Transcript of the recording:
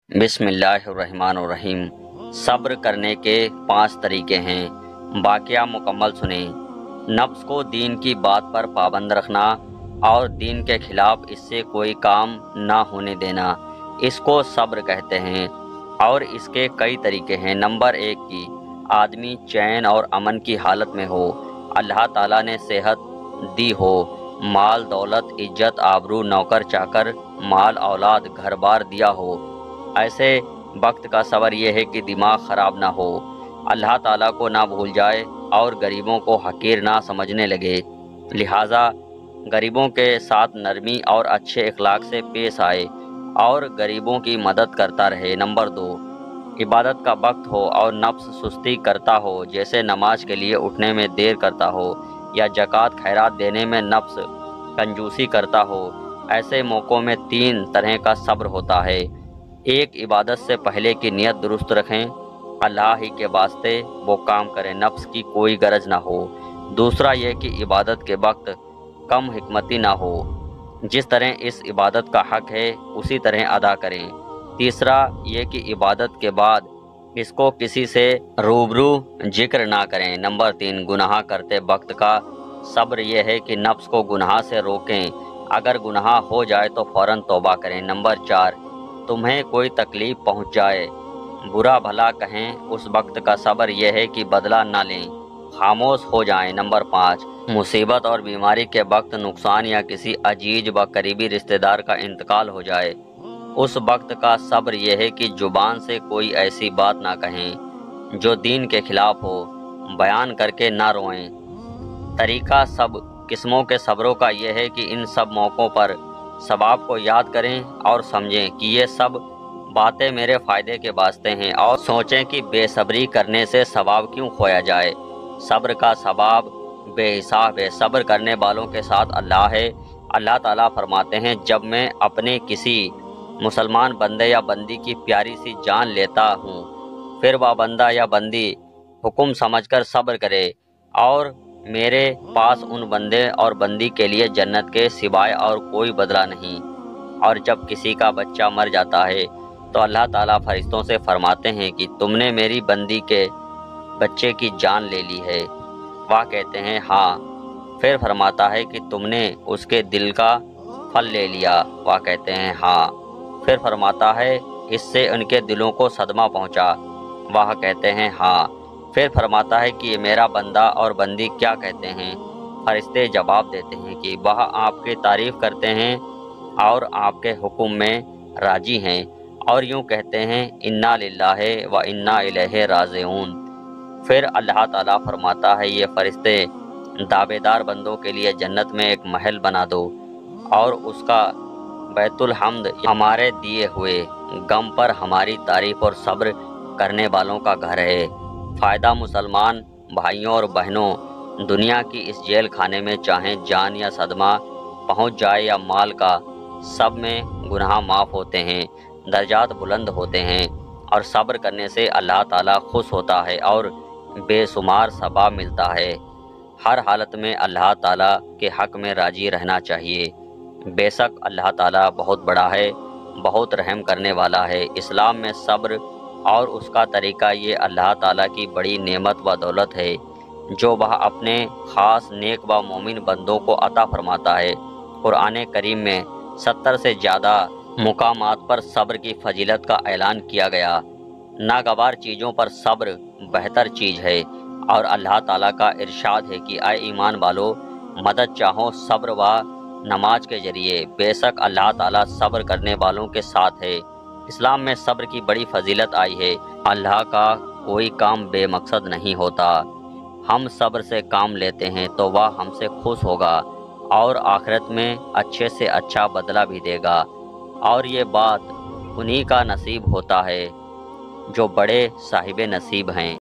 بسم اللہ الرحمن الرحیم۔ صبر کرنے کے 5 طریقے ہیں، واقعہ مکمل سنیں۔ نفس کو دین کی بات پر پابند رکھنا اور دین کے خلاف اس سے کوئی کام نہ ہونے دینا، اس کو صبر کہتے ہیں، اور اس کے کئی طریقے ہیں۔ نمبر 1 کی آدمی چین اور امن کی حالت میں ہو، اللہ تعالیٰ نے صحت دی ہو، مال دولت عزت آبرو نوکر چاکر مال اولاد گھر بار دیا ہو، ایسے وقت کا صبر یہ ہے کہ دماغ خراب نہ ہو، اللہ تعالیٰ کو نہ بھول جائے اور غریبوں کو حقیر نہ سمجھنے لگے، لہٰذا غریبوں کے ساتھ نرمی اور اچھے اخلاق سے پیش آئے اور غریبوں کی مدد کرتا رہے۔ نمبر 2 عبادت کا وقت ہو اور نفس سستی کرتا ہو، جیسے نماز کے لیے اٹھنے میں دیر کرتا ہو یا زکوٰۃ خیرات دینے میں نفس کنجوسی کرتا ہو، ایسے موقعوں میں 3 طرح کا صبر ہوتا ہے۔ 1 عبادت سے پہلے کی نیت درست رکھیں، اللہ ہی کے واسطے وہ کام کریں، نفس کی کوئی غرض نہ ہو۔ دوسرا یہ کہ عبادت کے وقت کم حکمتی نہ ہو، جس طرح اس عبادت کا حق ہے اسی طرح ادا کریں۔ تیسرا یہ کہ عبادت کے بعد اس کو کسی سے روبرو ذکر نہ کریں۔ نمبر 3 گناہ کرتے وقت کا صبر یہ ہے کہ نفس کو گناہ سے روکیں، اگر گناہ ہو جائے تو فوراً توبہ کریں۔ نمبر 4 تمہیں کوئی تکلیف پہنچ جائے، برا بھلا کہیں، اس وقت کا صبر یہ ہے کہ بدلہ نہ لیں، خاموش ہو جائیں۔ نمبر 5 مصیبت اور بیماری کے وقت نقصان یا کسی عزیز و قریبی رشتہ دار کا انتقال ہو جائے، اس وقت کا صبر یہ ہے کہ زبان سے کوئی ایسی بات نہ کہیں جو دین کے خلاف ہو، بیان کر کے نہ روئیں۔ طریقہ سب قسموں کے صبروں کا یہ ہے کہ ان سب موقعوں پر ثواب کو یاد کریں اور سمجھیں کہ یہ سب باتیں میرے فائدے کے واسطے ہیں، اور سوچیں کہ بے صبری کرنے سے ثواب کیوں کھویا جائے۔ صبر کا ثواب بے حساب ہے، صبر کرنے والوں کے ساتھ اللہ ہے۔ اللہ تعالیٰ فرماتے ہیں، جب میں اپنے کسی مسلمان بندے یا بندی کی پیاری سی جان لیتا ہوں، پھر وہ بندہ یا بندی حکم سمجھ کر صبر کرے، اور میرے پاس ان بندے اور بندی کے لیے جنت کے سوائے اور کوئی بدلہ نہیں۔ اور جب کسی کا بچہ مر جاتا ہے تو اللہ تعالیٰ فرشتوں سے فرماتے ہیں کہ تم نے میری بندی کے بچے کی جان لے لی ہے، وہ کہتے ہیں ہاں، پھر فرماتا ہے کہ تم نے اس کے دل کا پھل لے لیا، وہ کہتے ہیں ہاں، پھر فرماتا ہے اس سے ان کے دلوں کو صدمہ پہنچا، وہ کہتے ہیں ہاں، پھر فرماتا ہے کہ یہ میرا بندہ اور بندی کیا کہتے ہیں؟ فرشتے جواب دیتے ہیں کہ وہ آپ کی تعریف کرتے ہیں اور آپ کے حکم میں راضی ہیں، اور یوں کہتے ہیں انا للہ و انا الیہ راجعون۔ پھر اللہ تعالیٰ فرماتا ہے یہ فرشتے دعوے دار بندوں کے لیے جنت میں ایک محل بنا دو، اور اس کا بیت الحمد ہمارے دیے ہوئے غم پر ہماری تعریف اور صبر کرنے والوں کا گھر ہے۔ فائدہ مسلمان بھائیوں اور بہنوں، دنیا کی اس جیل خانے میں چاہے جان یا صدمہ پہنچ جائے یا مال کا، سب میں گناہ معاف ہوتے ہیں، درجات بلند ہوتے ہیں، اور صبر کرنے سے اللہ تعالیٰ خوش ہوتا ہے اور بے شمار ثواب ملتا ہے۔ ہر حالت میں اللہ تعالیٰ کے حق میں راضی رہنا چاہیے۔ بے شک اللہ تعالیٰ بہت بڑا ہے، بہت رحم کرنے والا ہے۔ اسلام میں صبر اور اس کا طریقہ یہ اللہ تعالیٰ کی بڑی نعمت و دولت ہے جو وہ اپنے خاص نیک و مومن بندوں کو عطا فرماتا ہے۔ قرآن کریم میں 70 سے زیادہ مقامات پر صبر کی فضیلت کا اعلان کیا گیا۔ ناگوار چیزوں پر صبر بہتر چیز ہے، اور اللہ تعالیٰ کا ارشاد ہے کہ اے ایمان والو، مدد چاہو صبر و نماز کے ذریعے، بے شک اللہ تعالیٰ صبر کرنے والوں کے ساتھ ہے۔ اسلام میں صبر کی بڑی فضیلت آئی ہے۔ اللہ کا کوئی کام بے مقصد نہیں ہوتا، ہم صبر سے کام لیتے ہیں تو وہ ہم سے خوش ہوگا اور آخرت میں اچھے سے اچھا بدلہ بھی دے گا، اور یہ بات انہی کا نصیب ہوتا ہے جو بڑے صاحب نصیب ہیں۔